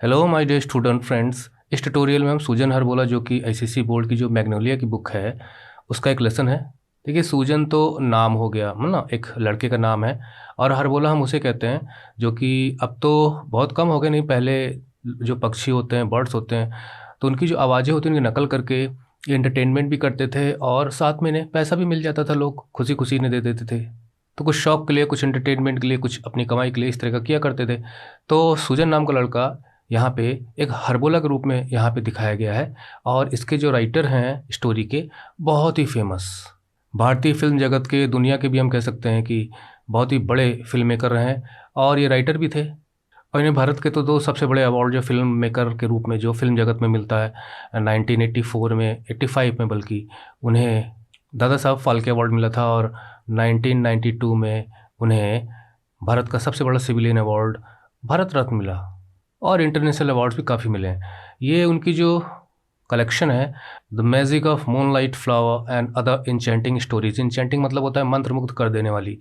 Hello my dear student friends. इस tutorial में हम सूजन हरबोला जो कि आईसीएसई बोर्ड की जो मैग्नोलिया की बुक है उसका एक लेसन है। देखिए, सूजन तो नाम हो गया है ना, एक लड़के का नाम है। और हरबोला हम उसे कहते हैं जो कि अब तो बहुत कम हो गए, नहीं पहले जो पक्षी होते हैं, बर्ड्स होते हैं, तो उनकी जो आवाज़ें होती हैं उनकी नकल करके ये एंटरटेनमेंट भी करते थे और साथ में इन्हें पैसा भी मिल जाता था, लोग खुशी खुशी इन्हें दे देते थे। तो कुछ शौक के लिए, कुछ एंटरटेनमेंट के लिए, कुछ अपनी कमाई के लिए इस तरह का किया करते थे। तो सूजन नाम का लड़का यहाँ पे एक हरबोला के रूप में यहाँ पे दिखाया गया है। और इसके जो राइटर हैं स्टोरी के, बहुत ही फेमस भारतीय फिल्म जगत के, दुनिया के भी हम कह सकते हैं कि बहुत ही बड़े फिल्म मेकर रहे हैं और ये राइटर भी थे। और इन्हें भारत के तो दो सबसे बड़े अवार्ड जो फिल्म मेकर के रूप में जो फिल्म जगत में मिलता है, 1984 में, 85 में बल्कि, उन्हें दादा साहब फाल्के अवार्ड मिला था। और 1992 में उन्हें भारत का सबसे बड़ा सिविलियन अवार्ड भारत रत्न मिला। और इंटरनेशनल अवार्ड्स भी काफ़ी मिले हैं। ये उनकी जो कलेक्शन है, the magic of moonlight flower and other enchanting stories. Enchanting मतलब होता है मंत्रमुग्ध कर देने वाली,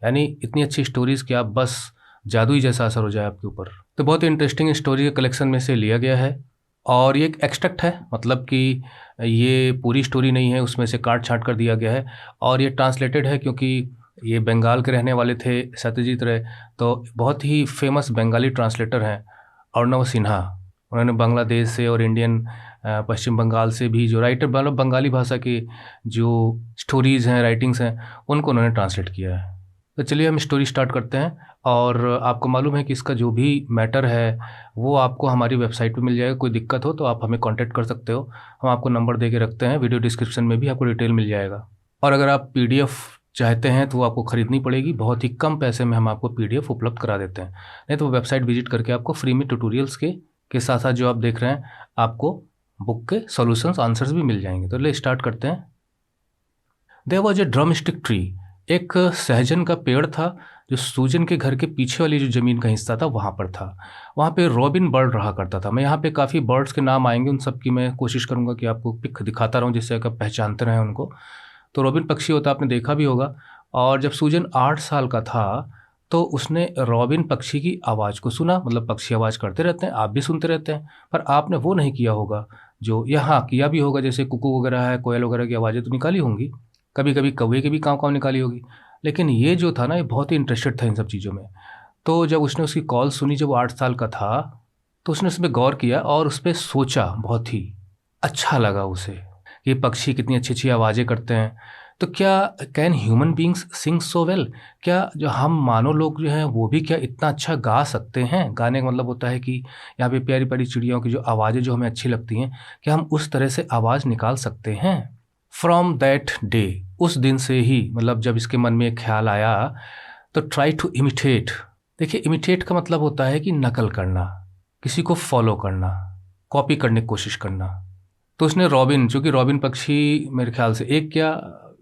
यानी इतनी अच्छी स्टोरीज़ कि आप बस जादू ही जैसा असर हो जाए आपके ऊपर। तो बहुत ही इंटरेस्टिंग स्टोरी के कलेक्शन में से लिया गया है। और ये एक एक्सट्रैक्ट है, मतलब कि ये पूरी स्टोरी नहीं है, उसमें से काट छाँट कर दिया गया है। और ये ट्रांसलेटेड है क्योंकि ये बंगाल के रहने वाले थे सत्यजीत रे, तो बहुत ही फेमस बंगाली ट्रांसलेटर हैं अर्णव सिन्हा। उन्होंने बांग्लादेश से और इंडियन पश्चिम बंगाल से भी जो राइटर, मतलब बंगाली भाषा की जो स्टोरीज़ हैं, राइटिंग्स हैं, उनको उन्होंने ट्रांसलेट किया है। तो चलिए हम स्टोरी स्टार्ट करते हैं। और आपको मालूम है कि इसका जो भी मैटर है वो आपको हमारी वेबसाइट पे मिल जाएगा। कोई दिक्कत हो तो आप हमें कांटेक्ट कर सकते हो, हम आपको नंबर दे के रखते हैं, वीडियो डिस्क्रिप्शन में भी आपको डिटेल मिल जाएगा। और अगर आप पीडीएफ चाहते हैं तो वो आपको ख़रीदनी पड़ेगी, बहुत ही कम पैसे में हम आपको पीडीएफ उपलब्ध करा देते हैं। नहीं तो वेबसाइट विजिट करके आपको फ्री में ट्यूटोरियल्स के साथ साथ जो आप देख रहे हैं, आपको बुक के सॉल्यूशंस, आंसर्स भी मिल जाएंगे। तो ले स्टार्ट करते हैं। There was a drumstick tree. एक सहजन का पेड़ था जो सूजन के घर के पीछे वाली जो ज़मीन का हिस्सा था वहाँ पर था। वहाँ पे रॉबिन बर्ड रहा करता था। मैं यहाँ पे काफ़ी बर्ड्स के नाम आएंगे, उन सब की मैं कोशिश करूँगा कि आपको पिक दिखाता रहूँ जिससे आप पहचानते रहें उनको। तो रॉबिन पक्षी होता है, आपने देखा भी होगा। और जब सूजन 8 साल का था तो उसने रॉबिन पक्षी की आवाज़ को सुना। मतलब पक्षी आवाज़ करते रहते हैं, आप भी सुनते रहते हैं, पर आपने वो नहीं किया होगा जो यहाँ किया भी होगा। जैसे कुकू वगैरह है, कोयल वगैरह की आवाज़ें तो निकाली होंगी, कभी कभी कौवे की भी काँव काँव निकाली होगी। लेकिन ये जो था ना, ये बहुत ही इंटरेस्टेड था इन सब चीज़ों में। तो जब उसने उसकी कॉल सुनी, जब वो 8 साल का था, तो उसने उस पर गौर किया और उस पर सोचा। बहुत ही अच्छा लगा उसे, ये पक्षी कितनी अच्छी अच्छी आवाज़ें करते हैं। तो क्या can human beings sing so well? क्या जो हम मानव लोग जो हैं वो भी क्या इतना अच्छा गा सकते हैं? गाने का मतलब होता है कि यहाँ पे प्यारी प्यारी चिड़ियों की जो आवाज़ें जो हमें अच्छी लगती हैं, क्या हम उस तरह से आवाज़ निकाल सकते हैं? फ्रॉम दैट डे, उस दिन से ही, मतलब जब इसके मन में एक ख्याल आया, तो ट्राई टू इमिटेट। देखिए, इमिटेट का मतलब होता है कि नकल करना, किसी को फॉलो करना, कॉपी करने की कोशिश करना। तो उसने रॉबिन, चूँकि रॉबिन पक्षी मेरे ख्याल से एक क्या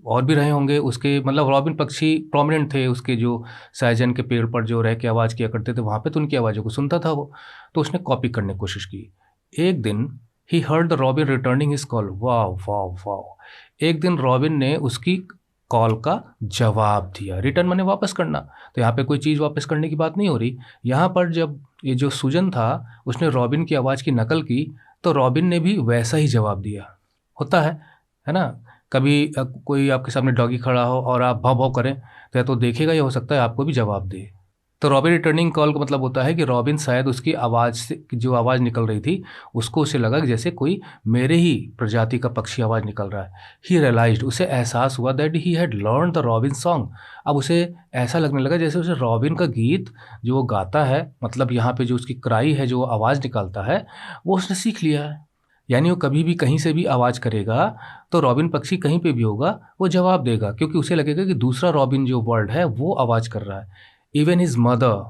और भी रहे होंगे उसके, मतलब रॉबिन पक्षी प्रोमिनेंट थे उसके, जो सहजन के पेड़ पर जो रह के आवाज़ किया करते थे वहाँ पे, तो उनकी आवाज़ों को सुनता था वो। तो उसने कॉपी करने की कोशिश की। एक दिन he heard the robin returning his call. वाह वाह वाह! एक दिन रॉबिन ने उसकी कॉल का जवाब दिया। रिटर्न माने वापस करना। तो यहाँ पे कोई चीज़ वापस करने की बात नहीं हो रही। यहाँ पर जब ये जो सूजन था उसने रॉबिन की आवाज़ की नकल की, तो रॉबिन ने भी वैसा ही जवाब दिया। होता है ना? कभी कोई आपके सामने डॉगी खड़ा हो और आप भाव भाव करें, तो या तो देखेगा या हो सकता है आपको भी जवाब दे। तो रॉबिन रिटर्निंग कॉल का मतलब होता है कि रॉबिन शायद उसकी आवाज़ से जो आवाज़ निकल रही थी उसको उसे लगा कि जैसे कोई मेरे ही प्रजाति का पक्षी आवाज़ निकल रहा है। ही रियलाइज्ड, उसे एहसास हुआ that he had learn the robin song. अब उसे ऐसा लगने लगा जैसे उसे रॉबिन का गीत जो वो गाता है, मतलब यहाँ पे जो उसकी क्राई है, जो आवाज़ निकालता है, वो उसने सीख लिया है। यानी वो कभी भी कहीं से भी आवाज़ करेगा तो रॉबिन पक्षी कहीं पे भी होगा वो जवाब देगा, क्योंकि उसे लगेगा कि दूसरा रॉबिन जो वर्ड है वो आवाज़ कर रहा है। इवन हिज मदर,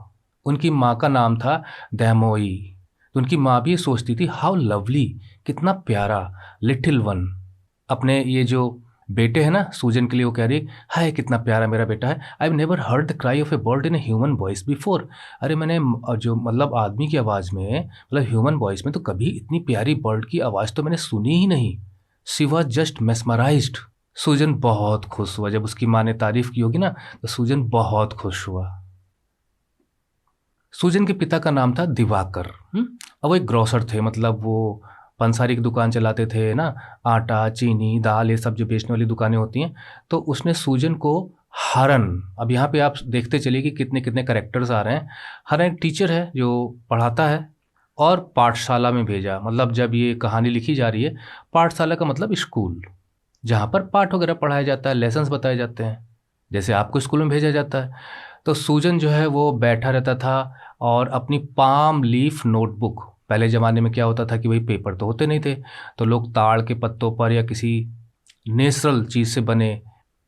उनकी माँ का नाम था दैमोई। तो उनकी माँ भी सोचती थी हाउ लवली, कितना प्यारा, लिटिल वन। अपने ये जो बेटे हैं ना सूजन के लिए वो कह रही हाय कितना प्यारा मेरा बेटा है। I have never heard the cry of A bird in a human voice before. अरे मैंने जो मतलब आदमी की आवाज़ में, मतलब ह्यूमन वॉइस में, तो कभी इतनी प्यारी बर्ड की आवाज़ तो मैंने सुनी ही नहीं। She was just mesmerised. सूजन बहुत खुश हुआ जब उसकी माँ ने तारीफ़ की होगी ना, तो सूजन बहुत खुश हुआ। सूजन के पिता का नाम था दिवाकर। अब वो एक ग्रोसर थे, मतलब वो पंसारी की दुकान चलाते थे ना, आटा, चीनी, दाल, ये सब जो बेचने वाली दुकानें होती हैं। तो उसने सूजन को हरन, अब यहाँ पे आप देखते चलिए कि कितने कितने कैरेक्टर्स आ रहे हैं। हरन एक टीचर है जो पढ़ाता है, और पाठशाला में भेजा। मतलब जब ये कहानी लिखी जा रही है, पाठशाला का मतलब स्कूल, जहाँ पर पाठ वगैरह पढ़ाया जाता है, लेसन्स बताए जाते हैं, जैसे आपको स्कूल में भेजा जाता है। तो सूजन जो है वो बैठा रहता था और अपनी पाम लीफ नोटबुक, पहले ज़माने में क्या होता था कि भाई पेपर तो होते नहीं थे, तो लोग ताड़ के पत्तों पर या किसी नेचुरल चीज़ से बने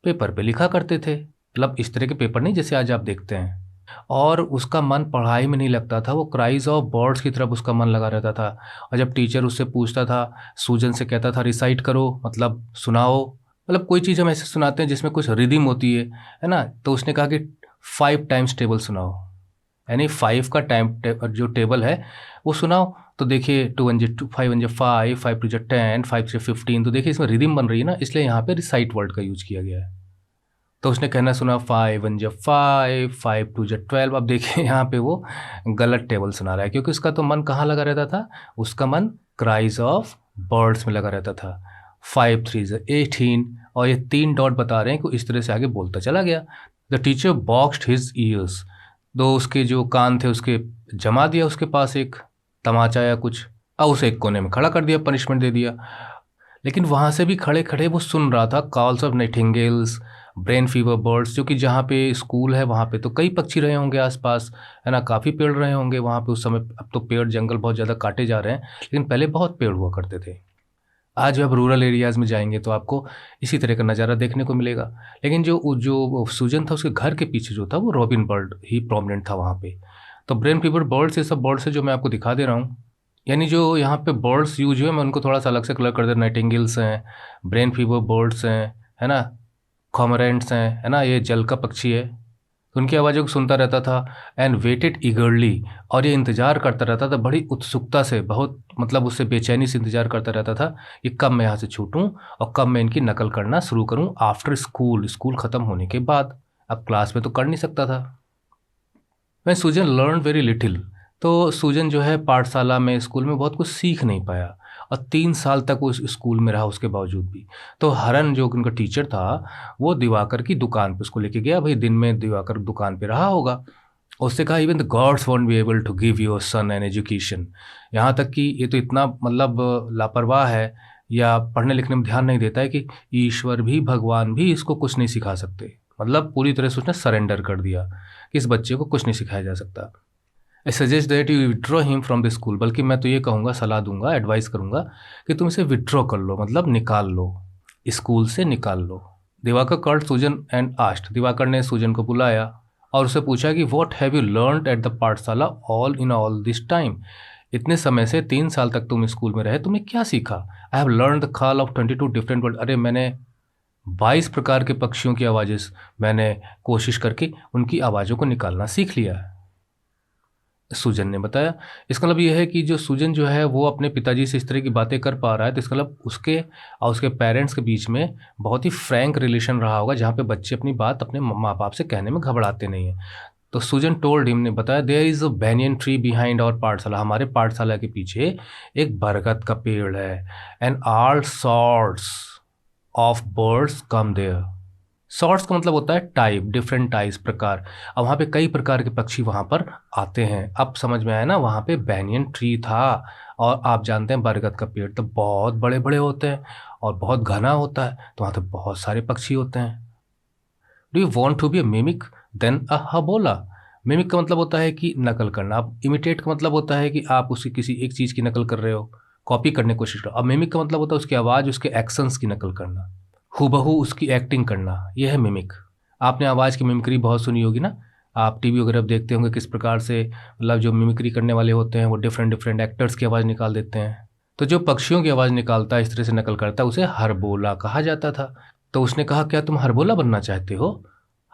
पेपर पे लिखा करते थे। मतलब इस तरह के पेपर नहीं जैसे आज आप देखते हैं। और उसका मन पढ़ाई में नहीं लगता था, वो क्राइज ऑफ बर्ड्स की तरफ उसका मन लगा रहता था। और जब टीचर उससे पूछता था, सूजन से कहता था रिसाइट करो, मतलब सुनाओ, मतलब कोई चीज़ हम ऐसे सुनाते हैं जिसमें कुछ रिदम होती है ना। तो उसने कहा कि 5 टाइम्स टेबल सुनाओ, यानी 5 का जो टेबल है वो सुनाओ। तो देखिए 2 1 2 5 1 5, 5 2 10, 5 से 15, तो देखिए इसमें रिदम बन रही है ना, इसलिए यहाँ पे रिसाइट वर्ड का यूज किया गया है। तो उसने कहना सुना 5 1 5, 5 2 12। अब देखिए यहाँ पे वो गलत टेबल सुना रहा है, क्योंकि उसका तो मन कहाँ लगा रहता था, उसका मन क्राइज ऑफ बर्ड्स में लगा रहता था। 5 3 18, और ये 3 डॉट बता रहे हैं कि इस तरह से आगे बोलता चला गया। The teacher boxed his years, तो उसके जो कान थे उसके जमा दिया उसके पास एक तमाचा या कुछ, और उसे एक कोने में खड़ा कर दिया, पनिशमेंट दे दिया। लेकिन वहाँ से भी खड़े खड़े वो सुन रहा था calls of nightingales, brain fever birds, क्योंकि जहाँ पे स्कूल है वहाँ पे तो कई पक्षी रहे होंगे आसपास, है ना, काफ़ी पेड़ रहे होंगे वहाँ पे उस समय। अब तो पेड़ जंगल बहुत ज़्यादा काटे जा रहे हैं, लेकिन पहले बहुत पेड़ हुआ करते थे। आज जब रूरल एरियाज़ में जाएंगे तो आपको इसी तरह का नज़ारा देखने को मिलेगा। लेकिन जो जो सूजन था उसके घर के पीछे जो था वो रॉबिन बर्ड ही प्रोमिनेंट था वहाँ पे। तो ब्रेन फीवर बर्ड्स, ये सब बर्ड्स है जो मैं आपको दिखा दे रहा हूँ। यानी जो यहाँ पे बर्ड्स यूज हुए मैं उनको थोड़ा सा अलग से कलर कर दे। नाइटिंगेल्स हैं, ब्रेन फीवर बर्ड्स हैं, है ना, कॉमरेंट्स हैं, है ना, ये जल का पक्षी है। तो उनकी आवाज़ों को सुनता रहता था। एंड वेटेड ईगरली, और ये इंतज़ार करता रहता था बड़ी उत्सुकता से, बहुत मतलब उससे बेचैनी से इंतज़ार करता रहता था कि कब मैं यहाँ से छूटूं और कब मैं इनकी नकल करना शुरू करूं आफ्टर स्कूल, स्कूल ख़त्म होने के बाद। अब क्लास में तो कर नहीं सकता था। मैं सूजन लर्न वेरी लिटिल, तो सूजन जो है पाठशाला में, स्कूल में बहुत कुछ सीख नहीं पाया, और 3 साल तक वो उस स्कूल में रहा उसके बावजूद भी। तो हरन जो उनका टीचर था वो दिवाकर की दुकान पे उसको लेके गया। भाई दिन में दिवाकर दुकान पे रहा होगा। उससे कहा even the gods won't be able to give your son an education, यहाँ तक कि ये तो इतना मतलब लापरवाह है या पढ़ने लिखने में ध्यान नहीं देता है कि ईश्वर भी, भगवान भी इसको कुछ नहीं सिखा सकते। मतलब पूरी तरह से उसने सरेंडर कर दिया कि इस बच्चे को कुछ नहीं सिखाया जा सकता। I suggest that you withdraw him from the school, बल्कि मैं तो ये कहूँगा, सलाह दूंगा, एडवाइस करूँगा कि तुम इसे विड्रॉ कर लो, मतलब निकाल लो, स्कूल से निकाल लो। दिवाकर कॉल्ड सूजन एंड आस्क्ड, दिवाकर ने सूजन को बुलाया और उससे पूछा कि what have you learned at the पाठशाला ऑल दिस टाइम, इतने समय से 3 साल तक तुम स्कूल में रहे, तुमने क्या सीखा। I have learn the call of 22 different word, अरे मैंने 22 प्रकार के पक्षियों की आवाज़ें मैंने कोशिश करके उनकी आवाज़ों को निकालना सीख लिया है, सूजन ने बताया। इसका मतलब यह है कि जो सूजन जो है वो अपने पिताजी से इस तरह की बातें कर पा रहा है, तो इसका मतलब उसके और उसके पेरेंट्स के बीच में बहुत ही फ्रैंक रिलेशन रहा होगा, जहाँ पे बच्चे अपनी बात अपने माँ बाप से कहने में घबराते नहीं हैं। तो सूजन टोल्ड हिम, ने बताया, there is a banyan tree behind our pathshala, हमारे पाठशाला के पीछे एक बरगद का पेड़ है। And all sorts of birds come there, sorts का मतलब होता है टाइप, डिफरेंट टाइप्स, प्रकार। अब वहाँ पे कई प्रकार के पक्षी वहाँ पर आते हैं। अब समझ में आया ना, वहाँ पे बैनियन ट्री था, और आप जानते हैं बरगद का पेड़ तो बहुत बड़े बड़े होते हैं और बहुत घना होता है, तो वहाँ तो बहुत सारे पक्षी होते हैं। Do you want to be a mimic then a हबोला, मिमिक का मतलब होता है कि नकल करना। अब इमिटेट का मतलब होता है कि आप उसकी किसी एक चीज़ की नकल कर रहे हो, कॉपी करने की कोशिश करो। अब मिमिक का मतलब होता है उसकी आवाज़, उसके एक्शंस की नकल करना, हूबहू उसकी एक्टिंग करना, यह है मिमिक। आपने आवाज़ की मिमिक्री बहुत सुनी होगी ना, आप टीवी वगैरह देखते होंगे किस प्रकार से, मतलब जो मिमिक्री करने वाले होते हैं वो डिफरेंट डिफरेंट एक्टर्स की आवाज़ निकाल देते हैं। तो जो पक्षियों की आवाज़ निकालता है, इस तरह से नकल करता है, उसे हरबोला कहा जाता था। तो उसने कहा, क्या तुम हरबोला बनना चाहते हो।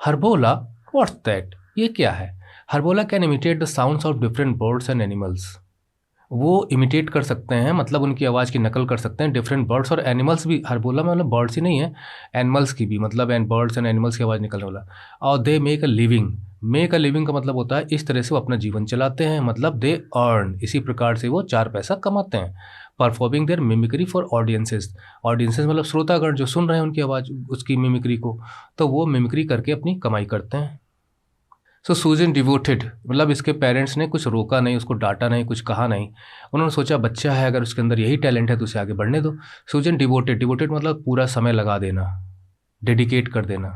हरबोला, व्हाट्स दैट, ये क्या है। Harbola can imitate the sounds of different birds and animals, वो इमिटेट कर सकते हैं, मतलब उनकी आवाज़ की नकल कर सकते हैं डिफरेंट बर्ड्स और एनिमल्स भी। हरबोला में मतलब बर्ड्स ही नहीं है, एनिमल्स की भी, मतलब एंड बर्ड्स एंड एनिमल्स की आवाज़ निकलने वाला। और दे मेक अ लिविंग का मतलब होता है इस तरह से वो अपना जीवन चलाते हैं, मतलब दे अर्न, इसी प्रकार से वो 4 पैसा कमाते हैं। Performing their mimicry for audiences, audiences मतलब श्रोतागण जो सुन रहे हैं उनकी आवाज़, उसकी मिमिक्री को, तो वो मिमिक्री करके अपनी कमाई करते हैं। सो सूजन डिवोटेड, मतलब इसके पेरेंट्स ने कुछ रोका नहीं, उसको डांटा नहीं, कुछ कहा नहीं। उन्होंने सोचा बच्चा है, अगर उसके अंदर यही टैलेंट है तो उसे आगे बढ़ने दो। सूजन डिवोटेड मतलब पूरा समय लगा देना, डेडिकेट कर देना।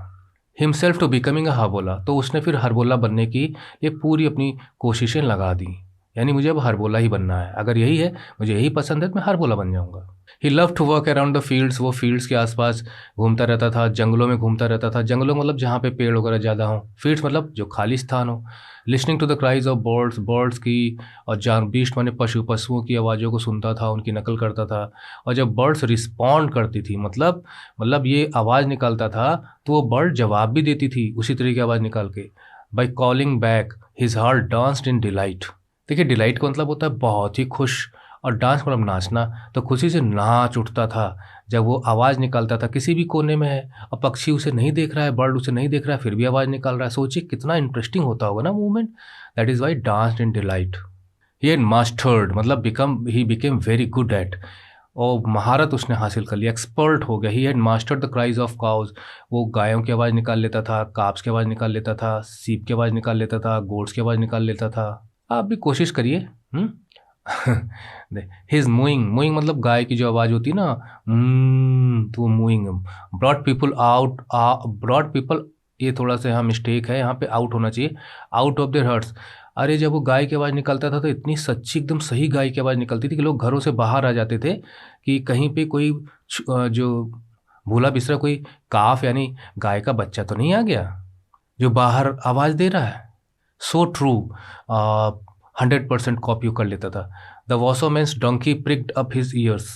Himself to becoming a harbola, तो उसने फिर हरबोला बनने की ये पूरी अपनी कोशिशें लगा दी। यानी मुझे अब हरबोला ही बनना है, अगर यही है, मुझे यही पसंद है तो मैं हरबोला बन जाऊंगा। He love to work around the fields, वो फील्ड्स के आसपास घूमता रहता था, जंगलों में घूमता रहता था। जंगलों मतलब जहाँ पे पेड़ वगैरह ज़्यादा हों, फील्ड्स मतलब जो खाली स्थान हो। Listening to the cries of birds की, और जान बीस्ट माने पशुओं की आवाज़ों को सुनता था, उनकी नकल करता था। और जब बर्ड्स रिस्पॉन्ड करती थी, मतलब ये आवाज़ निकालता था, तो वो बर्ड जवाब भी देती थी उसी तरह की आवाज़ निकाल के। By calling back his heart danced in delight. देखिए डिलाइट का मतलब होता है बहुत ही खुश, और डांस मतलब नाचना, तो खुशी से नाच उठता था जब वो आवाज़ निकालता था। किसी भी कोने में है और पक्षी उसे नहीं देख रहा है, बर्ड उसे नहीं देख रहा है, फिर भी आवाज़ निकाल रहा है। सोचिए कितना इंटरेस्टिंग होता होगा ना movement. That is why danced in delight. He had mastered, मतलब he became very good at, और महारत उसने हासिल कर लिया, एक्सपर्ट हो गया। He had mastered the cries of cows, वो गायों की आवाज़ निकाल लेता था, काब्स की आवाज़ निकाल लेता था, सीप की आवाज़ निकाल लेता था, गोट्स की आवाज़ निकाल लेता था। आप भी कोशिश करिए। हिज मूइंग मतलब गाय की जो आवाज़ होती है ना, तो वो मूइंग। ब्रॉड पीपल, ये थोड़ा सा यहाँ मिस्टेक है, यहाँ पे आउट होना चाहिए, आउट ऑफ देयर हर्ट्स। अरे जब वो गाय की आवाज़ निकालता था तो इतनी सच्ची, एकदम सही गाय की आवाज़ निकलती थी कि लोग घरों से बाहर आ जाते थे कि कहीं पे कोई जो भूला बिसरा कोई काफ यानी गाय का बच्चा तो नहीं आ गया जो बाहर आवाज़ दे रहा है। सो ट्रू, 100% कॉपी कर लेता था। The washerman's donkey pricked up his ears,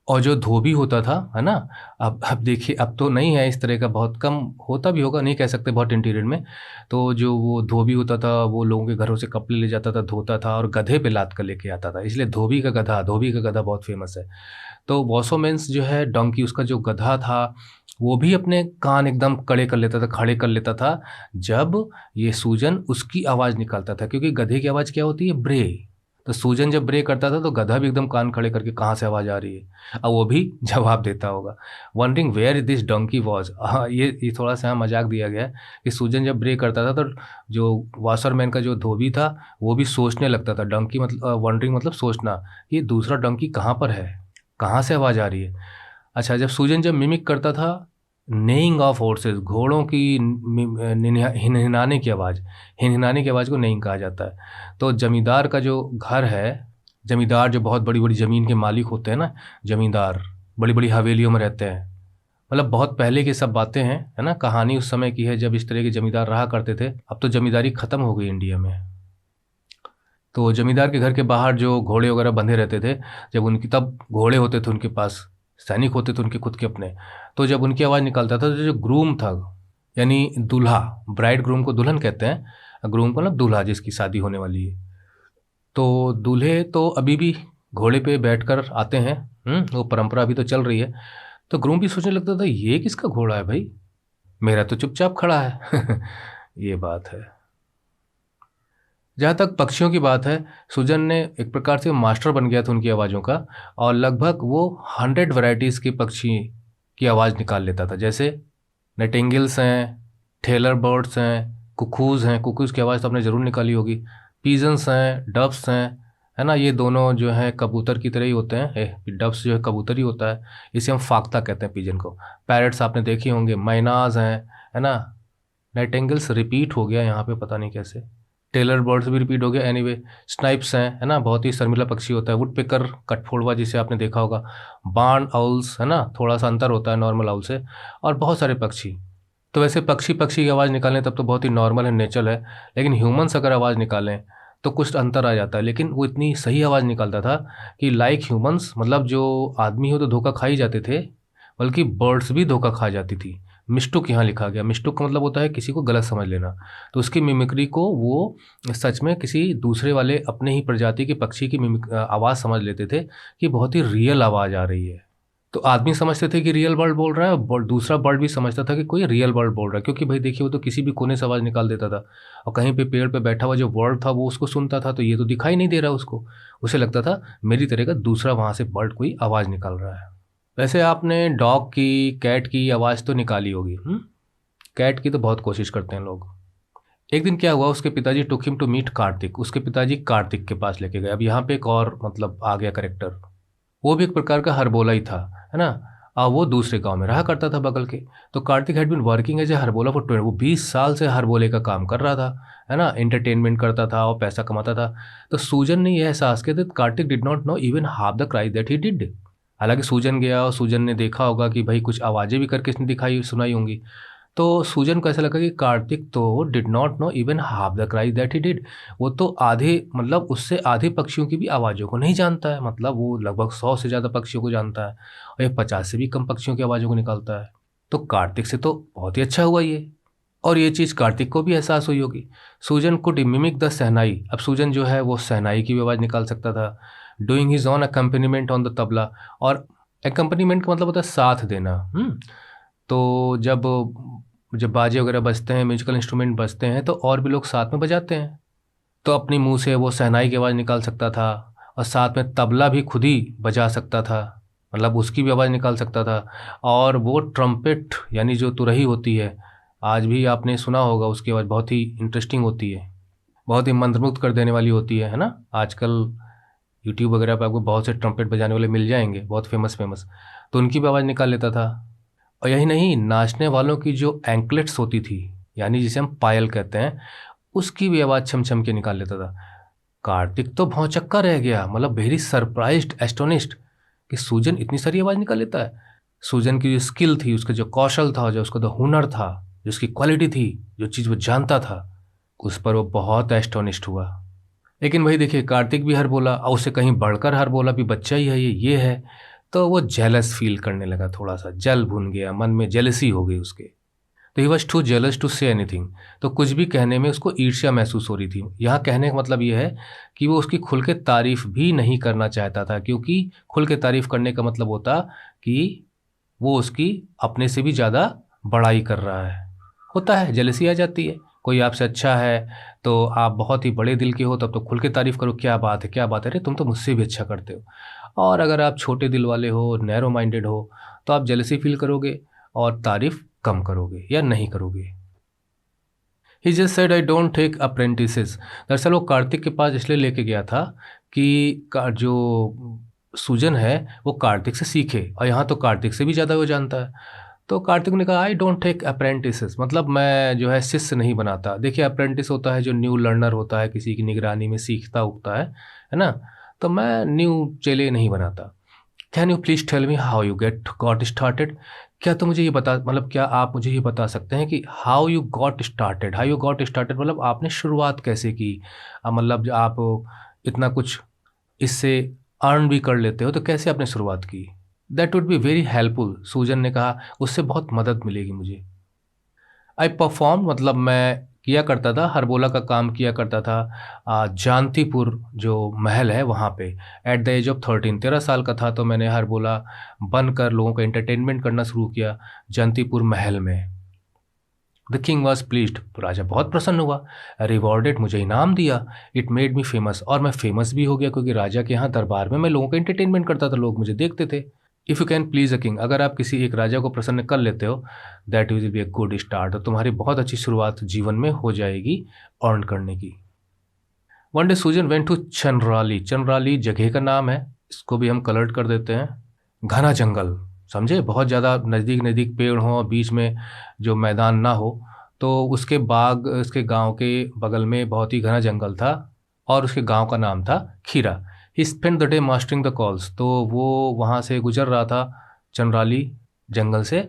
और जो धोबी होता था, है ना, अब देखिए अब तो नहीं है इस तरह का, बहुत कम होता भी होगा, नहीं कह सकते, बहुत इंटीरियर में। तो जो वो धोबी होता था वो लोगों के घरों से कपड़े ले जाता था, धोता था और गधे पे लाद कर लेके आता था, इसलिए धोबी का गधा बहुत फेमस है। तो वॉसोमेंस जो है डोंकी, उसका जो गधा था वो भी अपने कान एकदम खड़े कर लेता था जब ये सूजन उसकी आवाज़ निकालता था, क्योंकि गधे की आवाज़ क्या होती है, ब्रे। तो सूजन जब ब्रे करता था तो गधा भी एकदम कान खड़े करके कहाँ से आवाज़ आ रही है, अब वो भी जवाब देता होगा। Wondering where this donkey was, हाँ ये थोड़ा सा यहाँ मजाक दिया गया है कि सूजन जब ब्रे करता था तो जो वाशरमैन का जो धोबी था वो भी सोचने लगता था। डोंकी मतलब वंडरिंग मतलब सोचना, ये दूसरा डोंकी कहाँ पर है, कहाँ से आवाज़ आ रही है। अच्छा, जब सूजन जब मिमिक करता था नेइंग ऑफ हॉर्सेस, घोड़ों की हिनहिनाने की आवाज़ को नेइंग कहा जाता है। तो जमींदार का जो घर है, जमींदार जो बहुत बड़ी बड़ी ज़मीन के मालिक होते हैं ना, जमींदार बड़ी बड़ी हवेलियों में रहते हैं, मतलब बहुत पहले की सब बातें हैं, है ना, कहानी उस समय की है जब इस तरह के जमींदार रहा करते थे। अब तो जमींदारी ख़त्म हो गई इंडिया में। तो जमींदार के घर के बाहर जो घोड़े वगैरह बंधे रहते थे, जब उनकी, तब घोड़े होते थे उनके पास, सैनिक होते थे उनके खुद के अपने, तो जब उनकी आवाज़ निकालता था तो जो ग्रूम था, यानी दूल्हा, ब्राइड ग्रूम को दुल्हन कहते हैं, ग्रूम को मतलब दूल्हा जिसकी शादी होने वाली है, तो दूल्हे तो अभी भी घोड़े पे बैठकर आते हैं। वो परंपरा अभी तो चल रही है। तो ग्रूम भी सोचने लगता था ये किसका घोड़ा है भाई, मेरा तो चुपचाप खड़ा है। ये बात है। जहाँ तक पक्षियों की बात है, सुजन ने एक प्रकार से मास्टर बन गया था उनकी आवाज़ों का, और लगभग वो 100 वैरायटीज़ के पक्षी की आवाज़ निकाल लेता था। जैसे नाइटिंगेल्स हैं, टेलर बर्ड्स हैं, कुकूज़ की आवाज़ तो आपने ज़रूर निकाली होगी, पीजन्स हैं, डव्स हैं, है ना, ये दोनों जो हैं कबूतर की तरह ही होते हैं। डव्स जो है कबूतर ही होता है, इसे हम फाख्ता कहते हैं पिजन को। पैरट्स आपने देखे होंगे, मैनाज हैं, है ना। नाइटिंगेल्स रिपीट हो गया यहाँ पे, पता नहीं कैसे। टेलर बर्ड्स भी रिपीट हो गया। एनीवे, स्नाइप्स हैं, है ना, बहुत ही शर्मिला पक्षी होता है। वुड पिकर, कठफोड़वा जिसे आपने देखा होगा। बार्न आउल्स, है ना, थोड़ा सा अंतर होता है नॉर्मल आउल से, और बहुत सारे पक्षी। तो वैसे पक्षी की आवाज़ निकालें तब तो बहुत ही नॉर्मल है, नेचुरल है, लेकिन ह्यूमंस अगर आवाज़ निकालें तो कुछ अंतर आ जाता है। लेकिन वो इतनी सही आवाज़ निकालता था कि लाइक ह्यूमंस, मतलब जो आदमी हो तो धोखा खा ही जाते थे, बल्कि बर्ड्स भी धोखा खा जाती थी। मिस्टुक यहाँ लिखा गया। मिस्टुक का मतलब होता है किसी को गलत समझ लेना। तो उसकी मिमिक्री को वो सच में किसी दूसरे वाले अपने ही प्रजाति के पक्षी की आवाज़ समझ लेते थे कि बहुत ही रियल आवाज़ आ रही है। तो आदमी समझते थे कि रियल बर्ड बोल रहा है, और दूसरा बर्ड भी समझता था कि कोई रियल बर्ड बोल रहा है, क्योंकि भाई देखिए वो तो किसी भी कोने से आवाज़ निकाल देता था, और कहीं पे पेड़ पे बैठा हुआ जो बर्ड था वो उसको सुनता था, तो ये तो दिखाई नहीं दे रहा उसको, उसे लगता था मेरी तरह का दूसरा वहाँ से बर्ड कोई आवाज़ निकाल रहा है। वैसे आपने डॉग की, कैट की आवाज़ तो निकाली होगी। कैट की तो बहुत कोशिश करते हैं लोग। एक दिन क्या हुआ, उसके पिताजी took him to meet Kartik. उसके पिताजी कार्तिक के पास लेके गए। अब यहाँ पे एक और मतलब आ गया करेक्टर। वो भी एक प्रकार का हरबोला ही था, है ना। वो दूसरे गांव में रहा करता था बगल के। तो Kartik had been working as a harbola for 20, वो 20 साल से हरबोले का काम कर रहा था, है ना। एंटरटेनमेंट करता था और पैसा कमाता था। तो सूजन ने यह एहसास किया that Kartik did not know even half the cry that he did. हालांकि सूजन गया और सूजन ने देखा होगा कि भाई कुछ आवाज़ें भी करके इसने दिखाई सुनाई होंगी। तो सूजन को ऐसा लगा कि कार्तिक तो did not know even half the cry that he did. वो तो आधे मतलब उससे आधे पक्षियों की भी आवाज़ों को नहीं जानता है। मतलब वो लगभग 100 से ज़्यादा पक्षियों को जानता है, और ये 50 से भी कम पक्षियों की आवाज़ों को निकालता है। तो कार्तिक से तो बहुत ही अच्छा हुआ ये। और ये चीज़ कार्तिक को भी एहसास हुई होगी। सूजन कुड मिमिक द सहनाई। अब सूजन जो है वो सहनाई की भी आवाज़ निकाल सकता था। Doing his on accompaniment on the tabla. और अकम्पनीमेंट का मतलब होता है साथ देना। तो जब जब बाजे वगैरह बजते हैं, म्यूजिकल इंस्ट्रूमेंट बजते हैं, तो और भी लोग साथ में बजाते हैं। तो अपनी मुंह से वो शहनाई की आवाज़ निकाल सकता था, और साथ में तबला भी खुद ही बजा सकता था, मतलब उसकी भी आवाज़ निकाल सकता था। और वो ट्रम्पेट यानी जो तुरही होती है, आज भी आपने सुना होगा, उसकी आवाज़ बहुत ही इंटरेस्टिंग होती है, बहुत ही मंत्रमुग्ध कर देने वाली होती है ना। आजकल यूट्यूब वगैरह पर आपको बहुत से ट्रम्पेट बजाने वाले मिल जाएंगे, बहुत फेमस। तो उनकी भी आवाज़ निकाल लेता था। और यही नहीं, नाचने वालों की जो एंकलेट्स होती थी, यानी जिसे हम पायल कहते हैं, उसकी भी आवाज़ छम छम के निकाल लेता था। कार्तिक तो भौंचक्का रह गया, मतलब वेरी सरप्राइज्ड, एस्टोनिश्ड कि सूजन इतनी सारी आवाज़ निकाल लेता है। सूजन की जो स्किल थी, उसका जो कौशल था, जो उसका जो हुनर था, जो उसकी क्वालिटी थी, जो चीज़ वो जानता था, उस पर वो बहुत एस्टोनिश्ड हुआ। लेकिन वही देखिए, कार्तिक भी हर बोला, और उससे कहीं बढ़कर हर बोला भी बच्चा ही है ये है। तो वो जेलस फील करने लगा, थोड़ा सा जल भुन गया, मन में जेलसी हो गई उसके। तो he was too jealous to say anything. तो कुछ भी कहने में उसको ईर्ष्या महसूस हो रही थी। यहाँ कहने का मतलब ये है कि वो उसकी खुल के तारीफ भी नहीं करना चाहता था, क्योंकि खुल के तारीफ करने का मतलब होता कि वो उसकी अपने से भी ज़्यादा बड़ाई कर रहा है। होता है, जेलसी आ जाती है। कोई आपसे अच्छा है तो आप बहुत ही बड़े दिल के हो, तब तो खुल के तारीफ करो, क्या बात है क्या बात है, अरे तुम तो मुझसे भी अच्छा करते हो। और अगर आप छोटे दिल वाले हो, नैरो माइंडेड हो, तो आप जेलसी फील करोगे और तारीफ कम करोगे या नहीं करोगे। He just said I don't take apprentices. दरअसल वो कार्तिक के पास इसलिए लेके गया था कि जो सूजन है वो कार्तिक से सीखे, और यहाँ तो कार्तिक से भी ज़्यादा वो जानता है। तो कार्तिक ने कहा आई डोंट टेक अप्रेंटिसेस, मतलब मैं जो है शिष्य नहीं बनाता। देखिए, अप्रेंटिस होता है जो न्यू लर्नर होता है, किसी की निगरानी में सीखता उगता है ना। तो मैं न्यू चेले नहीं बनाता। Can you please tell me how you got started. क्या तो मुझे ये बता, मतलब क्या आप मुझे ये बता सकते हैं कि हाउ यू गॉट स्टार्टेड। मतलब आपने शुरुआत कैसे की। मतलब आप इतना कुछ इससे अर्न भी कर लेते हो, तो कैसे आपने शुरुआत की। That would be very helpful. सूजन ने कहा, उससे बहुत मदद मिलेगी मुझे। आई परफॉर्म, मतलब मैं किया करता था, हरबोला का काम किया करता था जानतीपुर जो महल है वहाँ पे। एट द एज ऑफ 13, 13 साल का था तो मैंने हरबोला बनकर लोगों का एंटरटेनमेंट करना शुरू किया जानतीपुर महल में। द किंग वॉज प्लीज्ड, राजा बहुत प्रसन्न हुआ। रिवॉर्डेड, मुझे इनाम दिया। इट मेड मी फेमस, और मैं फेमस भी हो गया, क्योंकि राजा के यहाँ दरबार में मैं लोगों का एंटरटेनमेंट करता था, लोग मुझे देखते थे। If you can please a king, अगर आप किसी एक राजा को प्रसन्न कर लेते हो, that will be a good start, तो तुम्हारी बहुत अच्छी शुरुआत जीवन में हो जाएगी अर्न करने की। वन डे सूजन वेंट टू चनराली। चनराली जगह का नाम है, इसको भी हम कलर्ट कर देते हैं। घना जंगल, समझे, बहुत ज़्यादा नज़दीक नज़दीक पेड़ हों, बीच में जो मैदान ना हो, तो उसके बाग, उसके गांव के बगल में बहुत ही घना जंगल था, और उसके गांव का नाम था Kheera. He spend the day mastering the calls, तो वो वहाँ से गुजर रहा था चनराली जंगल से,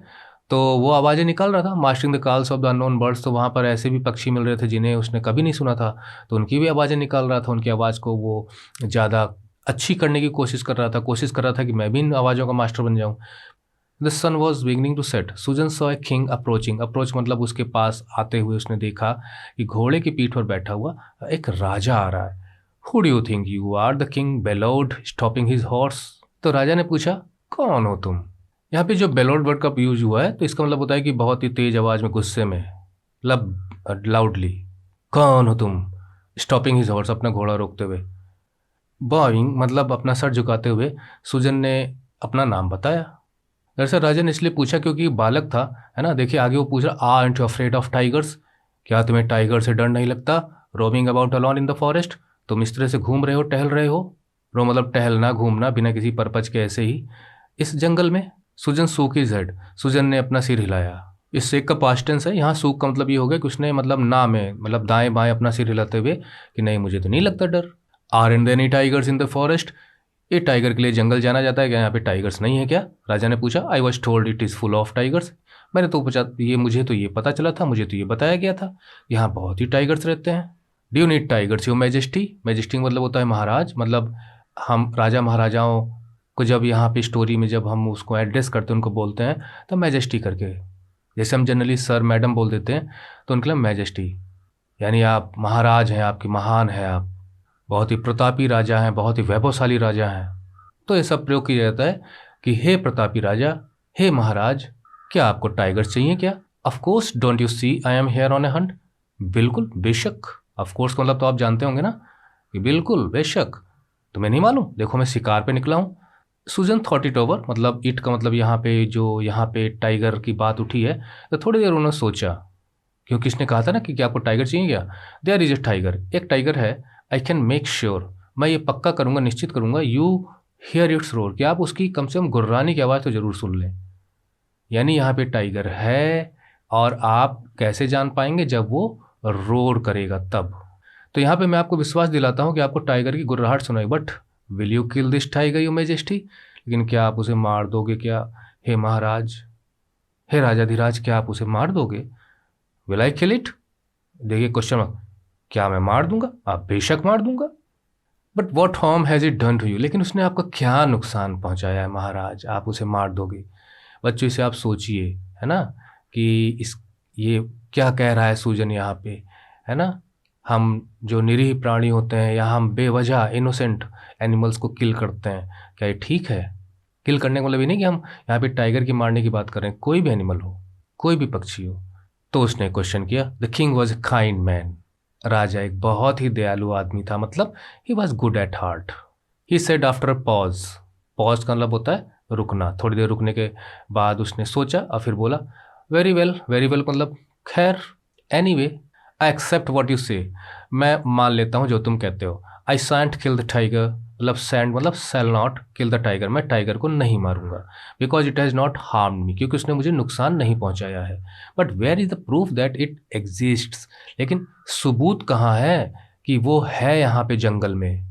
तो वो आवाज़ें निकाल रहा था। Mastering the calls of the unknown birds, तो वहाँ पर ऐसे भी पक्षी मिल रहे थे जिन्हें उसने कभी नहीं सुना था, तो उनकी भी आवाज़ें निकाल रहा था। उनकी आवाज़ को वो ज़्यादा अच्छी करने की कोशिश कर रहा था कि मैं भी इन आवाज़ों का मास्टर बन जाऊँ। The sun was beginning to set, Sujan saw a king approaching, approach मतलब उसके पास आते हुए उसने देखा कि घोड़े की पीठ पर बैठा हुआ एक राजा आ रहा है। Who do you think you are, the king bellowed stopping his horse. तो राजा ने पूछा कौन हो तुम। यहाँ पे जो बेलोड वर्ड का यूज हुआ है तो इसका मतलब होता है कि बहुत ही तेज आवाज में, गुस्से में, मतलब लाउडली। कौन हो तुम, स्टॉपिंग हिज हॉर्स, अपना घोड़ा रोकते हुए। बॉइंग मतलब अपना सर झुकाते हुए सुजन ने अपना नाम बताया। दरअसल राजा ने इसलिए पूछा क्योंकि बालक था, है ना। देखिए आगे वो पूछ रहा, aren't you afraid of tigers, क्या तुम्हें टाइगर से डर नहीं लगता। Roaming about alone in the forest, तुम इस तरह से घूम रहे हो, टहल रहे हो। रो मतलब टहलना, घूमना बिना किसी पर्पज के, ऐसे ही इस जंगल में। सुजन सूक हिज हेड, सुजन ने अपना सिर हिलाया। इस सेक का पास्ट टेंस है, यहाँ सूक का मतलब ये हो गया कि उसने मतलब ना में मतलब दाएं बाएं अपना सिर हिलाते हुए कि नहीं मुझे तो नहीं लगता डर। Are in any tigers in the forest, ये टाइगर के लिए जंगल जाना जाता है क्या, यहाँ पे टाइगर्स नहीं है क्या। राजा ने पूछा। I was told it is full of tigers, मैंने तो पूछा, ये मुझे तो ये पता चला था, मुझे तो ये बताया गया था, यहाँ बहुत ही टाइगर्स रहते हैं। Do you need tigers your majesty, majesty मतलब होता है महाराज, मतलब हम राजा महाराजाओं को जब यहाँ पे स्टोरी में जब हम उसको एड्रेस करते हैं, उनको बोलते हैं तो मैजेस्टी करके, जैसे हम जनरली सर मैडम बोल देते हैं तो उनके लिए मैजेस्टी, यानी आप महाराज हैं, आपकी महान है, आप बहुत ही प्रतापी राजा हैं, बहुत ही वैभवशाली राजा हैं। तो ये सब प्रयोग किया जाता है कि हे प्रतापी राजा, हे महाराज, क्या आपको टाइगर्स चाहिए क्या। Of course, don't you see I am here on a hunt, बिल्कुल बेशक, ऑफकोर्स मतलब तो आप जानते होंगे ना कि बिल्कुल बेशक, तुम्हें नहीं मालूम, देखो मैं शिकार पे निकला हूँ। सुजन थॉट इट ओवर, मतलब इट का मतलब यहाँ पे जो यहाँ पे टाइगर की बात उठी है तो थोड़ी देर उन्होंने सोचा, क्योंकि इसने कहा था ना कि क्या आपको टाइगर चाहिए क्या। देयर इज ए टाइगर, एक टाइगर है। आई कैन मेक श्योर, मैं ये पक्का करूँगा, निश्चित करूँगा, यू हियर इट्स रोर, कि आप उसकी कम से कम गुर्राने की आवाज़ तो ज़रूर सुन लें। यानी यहाँ पे टाइगर है और आप कैसे जान पाएंगे, जब वो रोर करेगा तब। तो यहाँ पे मैं आपको विश्वास दिलाता हूँ कि आपको टाइगर की गुर्राहट सुनाई, but will you kill this tiger you majesty, लेकिन क्या आप उसे मार दोगे क्या, हे महाराज, हे राजाधिराज, क्या आप उसे मार दोगे। विल आई किल इट, देखिए क्वेश्चन मार्क, क्या मैं मार दूंगा, आप बेशक मार दूंगा। But what harm has it done to you, लेकिन उसने आपको क्या नुकसान पहुंचाया है महाराज, आप उसे मार दोगे। बच्चों इसे आप सोचिए, है ना, कि इस ये क्या कह रहा है सूजन यहाँ पे, है ना। हम जो निरीह प्राणी होते हैं या हम बेवजह इनोसेंट एनिमल्स को किल करते हैं, क्या ये ठीक है। किल करने का मतलब ये नहीं कि हम यहाँ पे टाइगर की मारने की बात कर रहे हैं, कोई भी एनिमल हो, कोई भी पक्षी हो। तो उसने क्वेश्चन किया, the king was a kind man, राजा एक बहुत ही दयालु आदमी था, मतलब he was good at heart. He said after a pause, pause का मतलब होता है रुकना, थोड़ी देर रुकने के बाद उसने सोचा और फिर बोला, वेरी वेल, वेरी वेल मतलब खैर, anyway, I accept what you say, मैं मान लेता हूँ जो तुम कहते हो। I shan't kill the tiger, मतलब सैंड मतलब shall not kill the tiger, मैं टाइगर को नहीं मारूंगा, because it has not harm me, क्योंकि उसने मुझे नुकसान नहीं पहुंचाया है। But where is the proof that it exists, लेकिन सबूत कहाँ है कि वो है यहाँ पे जंगल में,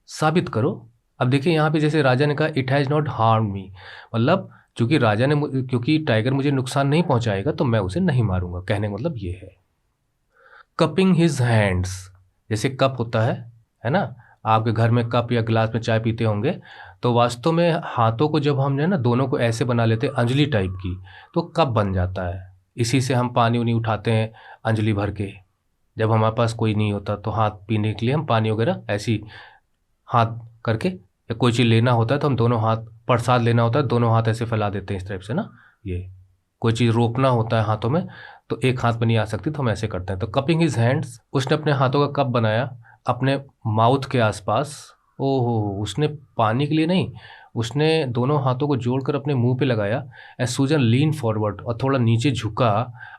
साबित करो। अब देखिए यहाँ पे जैसे राजा ने कहा इट हैज़ नॉट हार्म मी, मतलब चूंकि क्योंकि टाइगर मुझे नुकसान नहीं पहुंचाएगा तो मैं उसे नहीं मारूंगा, कहने का मतलब ये है। कपिंग हिज हैंड्स, जैसे कप होता है ना, आपके घर में कप या गिलास में चाय पीते होंगे, तो वास्तव में हाथों को जब हम जो है ना दोनों को ऐसे बना लेते हैं अंजलि टाइप की, तो कप बन जाता है। इसी से हम पानी उनी उठाते हैं अंजलि भर के, जब हमारे पास कोई नहीं होता तो हाथ पीने के लिए हम पानी वगैरह ऐसी हाथ करके, या कोई चीज़ लेना होता है तो हम दोनों हाथ, प्रसाद लेना होता है दोनों हाथ ऐसे फैला देते हैं इस टाइप से ना। ये कोई चीज़ रोकना होता है हाथों में तो एक हाथ में नहीं आ सकती तो हम ऐसे करते हैं। तो कपिंग हिज हैंड्स, उसने अपने हाथों का कप बनाया अपने माउथ के आसपास। ओहो, उसने पानी के लिए नहीं, उसने दोनों हाथों को जोड़कर अपने मुंह पे लगाया। एंड सूजन लीन फॉरवर्ड, और थोड़ा नीचे झुका,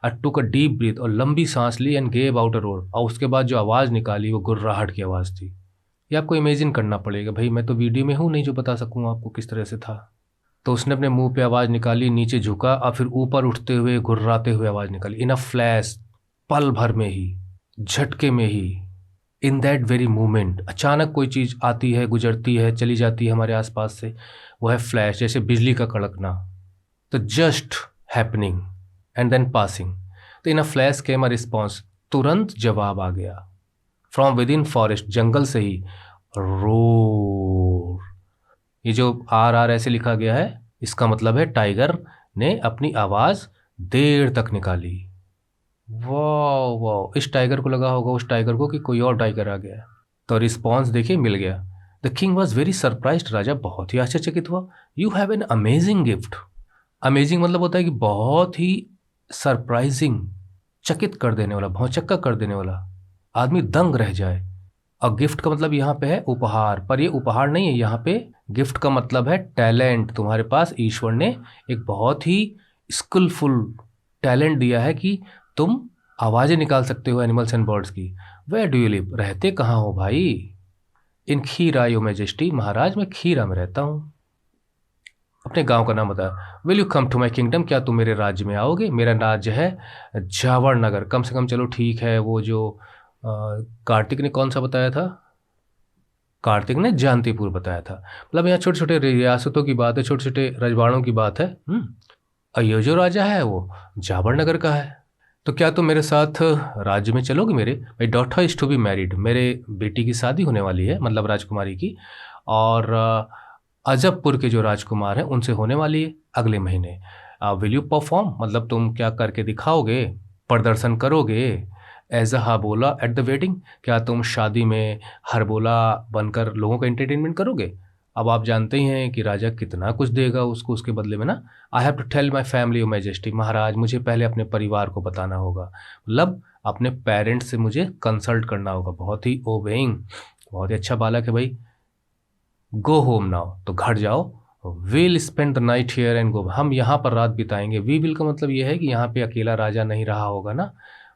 और टुक अ डीप ब्रीथ, और लंबी सांस ली, and gave out a roar, और उसके बाद जो आवाज़ निकाली वो गुर्राहट की आवाज़ थी। ये आपको इमेजिन करना पड़ेगा भाई, मैं तो वीडियो में हूँ नहीं जो बता सकूँ आपको किस तरह से था। तो उसने अपने मुंह पे आवाज़ निकाली, नीचे झुका, और फिर ऊपर उठते हुए घुर्राते हुए आवाज़ निकाली। इन अ फ्लैश, पल भर में ही, झटके में ही, इन दैट वेरी मोमेंट, अचानक कोई चीज़ आती है, गुजरती है, चली जाती है हमारे आसपास से, वो है फ्लैश, जैसे बिजली का कड़कना। तो just happening and then passing, तो in a flash came a response, तुरंत जवाब आ गया। फ्रॉम विद इन फॉरेस्ट, जंगल से ही, रोर। ये जो आर आर ऐसे लिखा गया है, इसका मतलब है टाइगर ने अपनी आवाज़ देर तक निकाली। वाह वाह, इस टाइगर को लगा होगा उस टाइगर को कि कोई और टाइगर आ गया। तो रिस्पॉन्स देखिए मिल गया। The king was very surprised, राजा बहुत ही आश्चर्यचकित हुआ। You have an amazing gift. Amazing मतलब होता है कि बहुत ही सरप्राइजिंग, चकित कर देने वाला, भौचक्का कर देने वाला, आदमी दंग रह जाए। और गिफ्ट का मतलब यहाँ पे है उपहार, पर ये उपहार नहीं है, यहाँ पे गिफ्ट का मतलब है टैलेंट। तुम्हारे पास ईश्वर ने एक बहुत ही स्किलफुल टैलेंट दिया है कि तुम आवाज़ें निकाल सकते हो एनिमल्स एंड बर्ड्स की। वेयर डू यू लिव, रहते कहाँ हो भाई? इन खीरा यो मैजेस्टी, महाराज मैं खीरा में रहता हूँ। अपने गांव का नाम बताया। Will you come to my kingdom, क्या तुम मेरे राज्य में आओगे? मेरा राज्य है जावड़ नगर। कम से कम चलो ठीक है, वो जो कार्तिक ने कौन सा बताया था? कार्तिक ने जानतीपुर बताया था। मतलब यहाँ छोटे छोटे रियासतों की बात है, छोटे छोटे रजवाड़ों की बात है। और ये जो राजा है वो जावड़ नगर का है। तो क्या तुम मेरे साथ राज्य में चलोगे मेरे? My daughter is to be married, मेरे बेटी की शादी होने वाली है, मतलब राजकुमारी की। और अजबपुर के जो राजकुमार हैं उनसे होने वाली है अगले महीने। विल यू परफॉर्म, मतलब तुम क्या करके दिखाओगे, प्रदर्शन करोगे एज अ हाबोला एट द वेडिंग? क्या तुम शादी में हरबोला बनकर लोगों का एंटरटेनमेंट करोगे? अब आप जानते ही हैं कि राजा कितना कुछ देगा उसको उसके बदले में ना। I have to tell my family your majesty, महाराज मुझे पहले अपने परिवार को बताना होगा, मतलब अपने पेरेंट्स से मुझे कंसल्ट करना होगा। बहुत ही ओबेइंग, बहुत ही अच्छा बालक है भाई। गो होम नाउ, तो घर जाओ। Will spend the night here and go, हम यहाँ पर रात बिताएंगे। वी विल का मतलब ये है कि यहाँ पे अकेला राजा नहीं रहा होगा ना,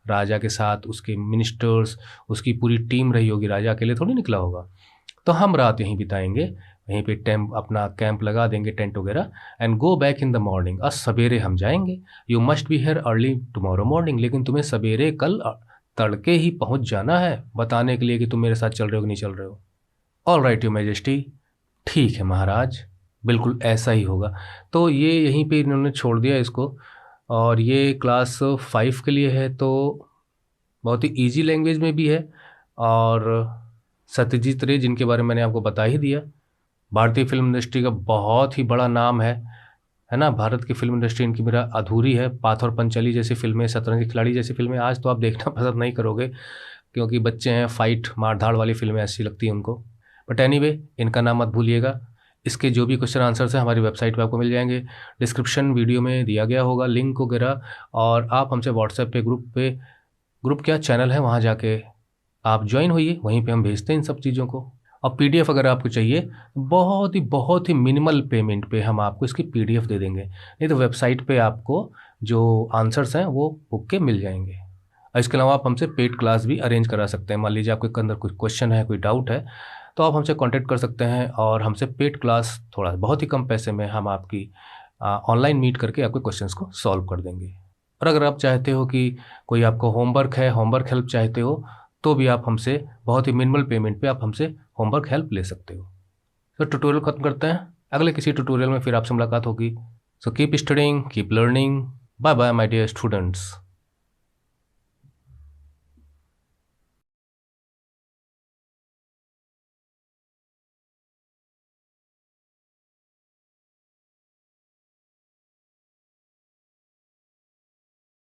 राजा के साथ उसके मिनिस्टर्स, उसकी पूरी टीम रही होगी, राजा अकेले थोड़ी निकला होगा। तो हम रात यहीं बिताएंगे, वहीं पे अपना कैंप लगा देंगे, टेंट वगैरह। And go back in the morning, और सवेरे हम जाएंगे। You must be here early tomorrow morning, लेकिन तुम्हें सवेरे कल तड़के ही पहुंच जाना है, बताने के लिए कि तुम मेरे साथ चल रहे हो कि नहीं चल रहे हो। ऑल राइट योर मैजेस्टी, ठीक है महाराज, बिल्कुल ऐसा ही होगा। तो ये यहीं पे इन्होंने छोड़ दिया इसको। और ये क्लास 5 के लिए है, तो बहुत ही इजी लैंग्वेज में भी है। और सत्यजीत रे, जिनके बारे में मैंने आपको बता ही दिया, भारतीय फिल्म इंडस्ट्री का बहुत ही बड़ा नाम है ना। भारत की फिल्म इंडस्ट्री इनकी मेरा अधूरी है। पाथ और पंचाली जैसी फिल्में, शतरंज के खिलाड़ी जैसी फिल्में आज तो आप देखना पसंद नहीं करोगे, क्योंकि बच्चे हैं, फाइट मार धाड़ वाली फिल्में ऐसी लगती हैं उनको। बट एनीवे, इनका नाम मत भूलिएगा। इसके जो भी क्वेश्चन आंसर्स हैं हमारी वेबसाइट पे आपको मिल जाएंगे, डिस्क्रिप्शन वीडियो में दिया गया होगा लिंक वगैरह। और आप हमसे व्हाट्सएप पे ग्रुप क्या चैनल है, वहाँ जाके आप ज्वाइन होइए, वहीं पे हम भेजते हैं इन सब चीज़ों को। और पीडीएफ अगर आपको चाहिए, बहुत ही मिनिमल पेमेंट पे हम आपको इसकी पीडीएफ दे देंगे। नहीं तो वेबसाइट पे आपको जो आंसर्स हैं वो बुक के मिल जाएंगे। और इसके अलावा आप हमसे पेड क्लास भी अरेंज करा सकते हैं। मान लीजिए आपके अंदर कोई क्वेश्चन है, कोई डाउट है, तो आप हमसे कांटेक्ट कर सकते हैं और हमसे पेड क्लास थोड़ा बहुत ही कम पैसे में हम आपकी ऑनलाइन मीट करके आपके क्वेश्चंस को सॉल्व कर देंगे। और अगर आप चाहते हो कि कोई आपको होमवर्क हेल्प चाहते हो, तो भी आप हमसे बहुत ही मिनिमल पेमेंट पे आप हमसे होमवर्क हेल्प ले सकते हो। तो ट्यूटोरियल खत्म करते हैं, अगले किसी ट्यूटोरियल में फिर आपसे मुलाकात होगी। So keep studying, keep learning. Bye bye my dear students.